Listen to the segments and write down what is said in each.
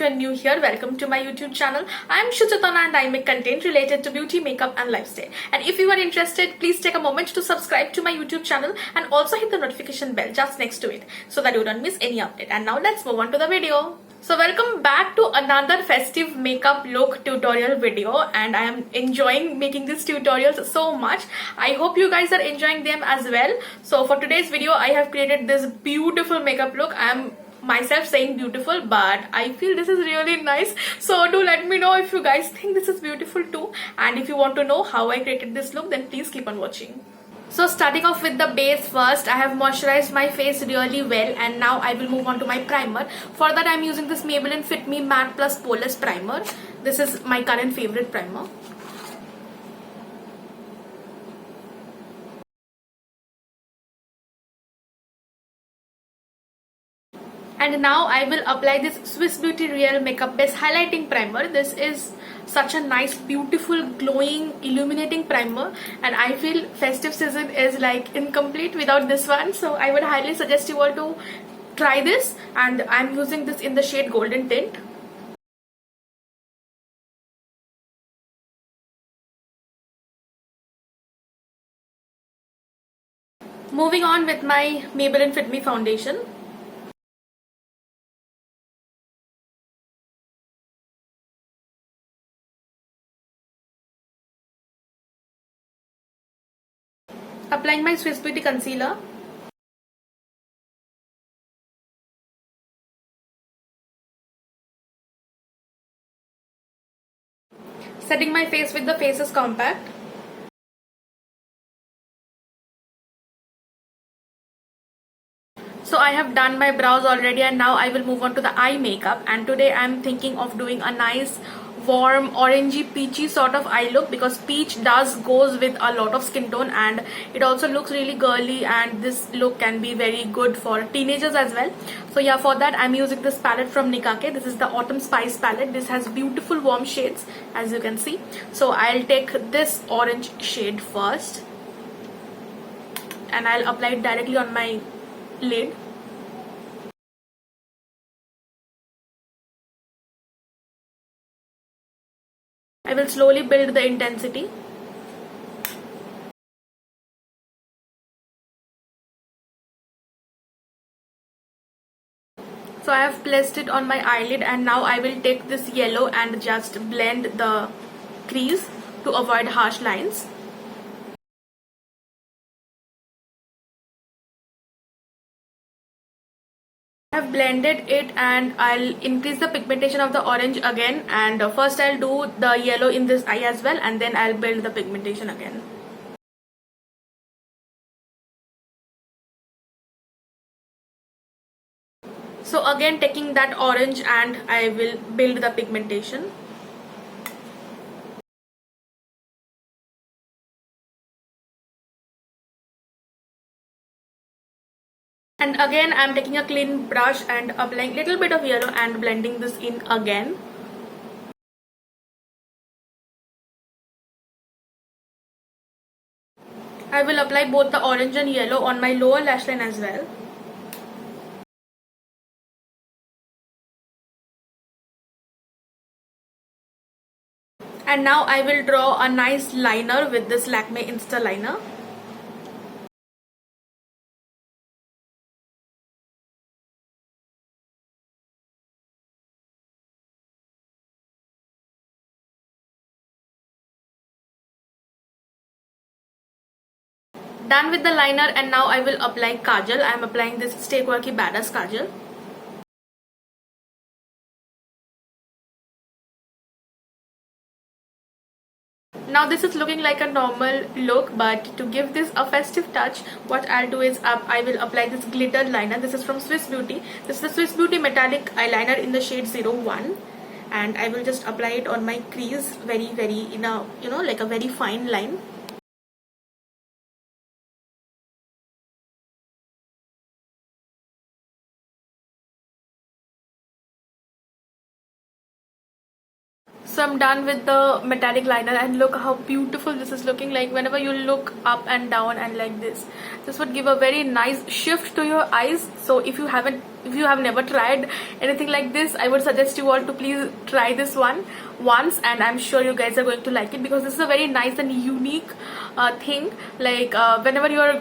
you're new here, welcome to my YouTube channel. I'm Shuchatana and I make content related to beauty, makeup and lifestyle. And if you are interested, please take a moment to subscribe to my YouTube channel and also hit the notification bell just next to it so that you don't miss any update. And now let's move on to the video. So welcome back to another festive makeup look tutorial video, and I am enjoying making these tutorials so much. I hope you guys are enjoying them as well. So for today's video I have created this beautiful makeup look. I am myself saying beautiful, but I feel this is really nice. So do let me know if you guys think this is beautiful too, and if you want to know how I created this look, then please keep on watching. So starting off with the base first, I have moisturized my face really well, and now I will move on to my primer. For that I am using this Maybelline Fit Me Matte Plus Poreless Primer. This is my current favorite primer. And now I will apply this Swiss Beauty Real Makeup Base Highlighting Primer. This is such a nice, beautiful, glowing, illuminating primer, and I feel festive season is like incomplete without this one. So I would highly suggest you all to try this, and I'm using this in the shade Golden Tint. Moving on with my Maybelline Fit Me foundation. Applying my Swiss Beauty concealer. Setting my face with the Faces Compact. So I have done my brows already, and now I will move on to the eye makeup. And today I am thinking of doing a nice warm orangey peachy sort of eye look, because peach goes with a lot of skin tone, and it also looks really girly, and this look can be very good for teenagers as well. So yeah, for that I'm using this palette from Nikake. This is the Autumn Spice palette. This has beautiful warm shades, as you can see. So I'll take this orange shade first, and I'll apply it directly on my lid. I will slowly build the intensity. So I have placed it on my eyelid, and now I will take this yellow and just blend the crease to avoid harsh lines. I have blended it, and I'll increase the pigmentation of the orange again, and first I'll do the yellow in this eye as well, and then I'll build the pigmentation again. So again taking that orange, and I will build the pigmentation. And again I'm taking a clean brush and applying little bit of yellow and blending this in again. I will apply both the orange and yellow on my lower lash line as well. And now I will draw a nice liner with this Lakme Insta Liner. Done with the liner, and now I will apply kajal. I am applying this Stay Quirky Badass Kajal. Now this is looking like a normal look, but to give this a festive touch, what I'll do is I will apply this glitter liner. This is from Swiss Beauty. This is the Swiss Beauty Metallic Eyeliner in the shade 01. And I will just apply it on my crease very in a, like a very fine line. So I'm done with the metallic liner, and look how beautiful this is looking. Like whenever you look up and down and like this would give a very nice shift to your eyes. So if you have never tried anything like this, I would suggest you all to please try this one once, and I'm sure you guys are going to like it, because this is a very nice and unique thing. Like whenever you are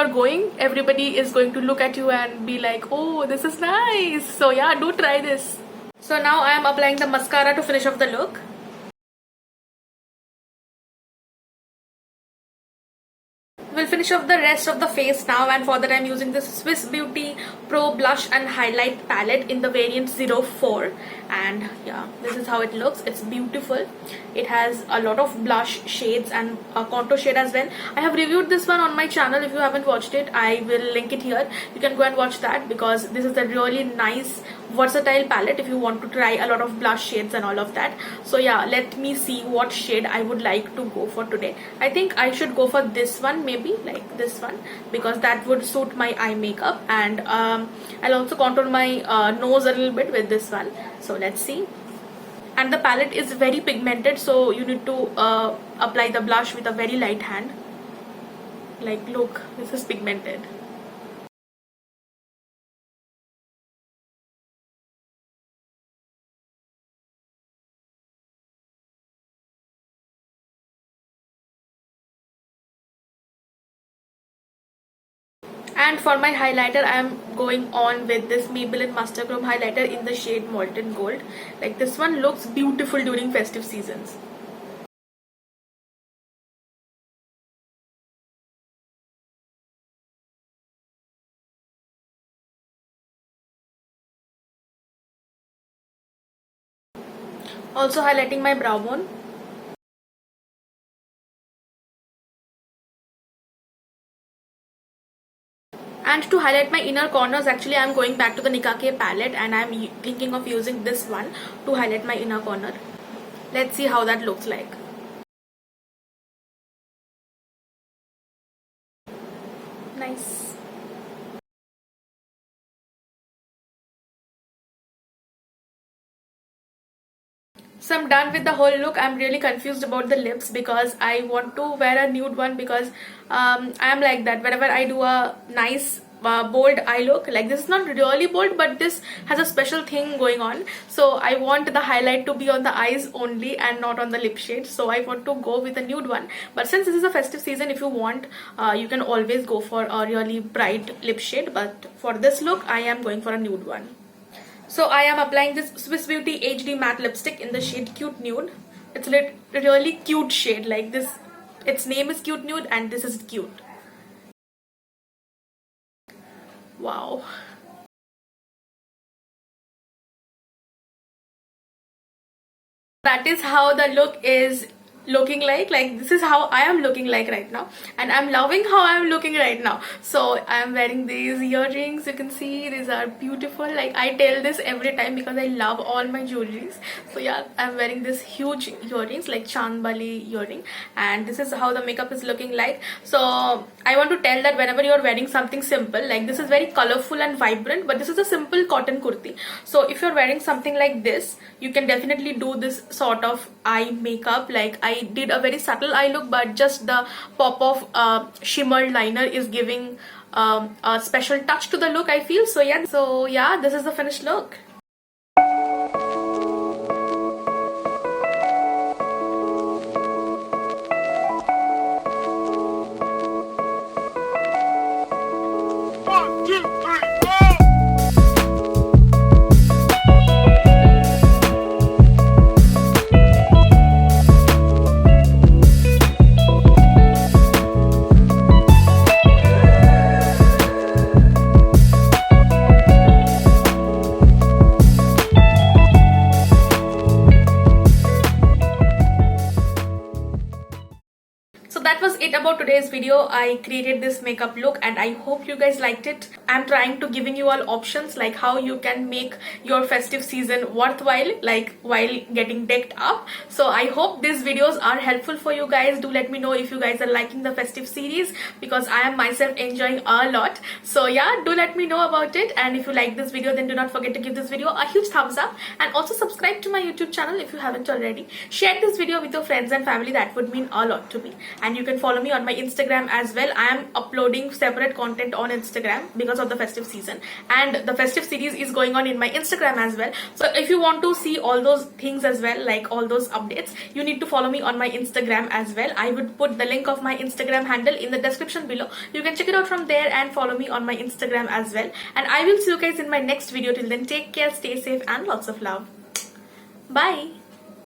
going, everybody is going to look at you and be like, oh, this is nice. So yeah, do try this. So now I am applying the mascara to finish off the look. We'll finish off the rest of the face now, and for that I'm using this Swiss Beauty Pro Blush and Highlight Palette in the variant 04, and yeah, this is how it looks. It's beautiful. It has a lot of blush shades and a contour shade as well. I have reviewed this one on my channel. If you haven't watched it, I will link it here. You can go and watch that, because this is a really nice versatile palette if you want to try a lot of blush shades and all of that. So yeah, let me see what shade I would like to go for today. I think I should go for this one, maybe like this one, because that would suit my eye makeup, and I'll also contour my nose a little bit with this one. So let's see. And the palette is very pigmented, so you need to apply the blush with a very light hand. Like look, this is pigmented. And for my highlighter, I am going on with this Maybelline Master Chrome highlighter in the shade Molten Gold. Like this one looks beautiful during festive seasons. Also highlighting my brow bone. And to highlight my inner corners, actually I'm going back to the Nicka K palette, and I'm thinking of using this one to highlight my inner corner. Let's see how that looks like. Nice. So I'm done with the whole look. I'm really confused about the lips, because I want to wear a nude one, because I am like that. Whenever I do a nice bold eye look, like this is not really bold, but this has a special thing going on. So I want the highlight to be on the eyes only and not on the lip shade. So I want to go with a nude one. But since this is a festive season, if you want, you can always go for a really bright lip shade. But for this look, I am going for a nude one. So I am applying this Swiss Beauty HD matte lipstick in the shade Cute Nude. It's a really cute shade. Like this, its name is Cute Nude, and this is cute. Wow. That is how the look is looking like this is how I am looking like right now, and I'm loving how I'm looking right now. So I'm wearing these earrings. You can see these are beautiful. Like I tell this every time because I love all my jewelries. So yeah, I'm wearing this huge earrings, like Chandbali earring, and this is how the makeup is looking like. So I want to tell that whenever you're wearing something simple, like this is very colorful and vibrant, but this is a simple cotton kurti. So if you're wearing something like this, you can definitely do this sort of eye makeup. Like I did a very subtle eye look, but just the pop of shimmer liner is giving a special touch to the look, I feel. So yeah, this is the finished look. it about today's video. I created this makeup look and I hope you guys liked it. I'm trying to giving you all options like how you can make your festive season worthwhile, like while getting decked up. So I hope these videos are helpful for you guys. Do let me know if you guys are liking the festive series, because I am myself enjoying a lot. So yeah, do let me know about it. And if you like this video, then do not forget to give this video a huge thumbs up, and also subscribe to my YouTube channel if you haven't already. Share this video with your friends and family, that would mean a lot to me. And you can follow me on my Instagram as well. I am uploading separate content on Instagram because of the festive season, and the festive series is going on in my Instagram as well. So if you want to see all those things as well, like all those updates, you need to follow me on my Instagram as well. I would put the link of my Instagram handle in the description below. You can check it out from there and follow me on my Instagram as well. And I will see you guys in my next video. Till then, take care, stay safe, and lots of love. Bye.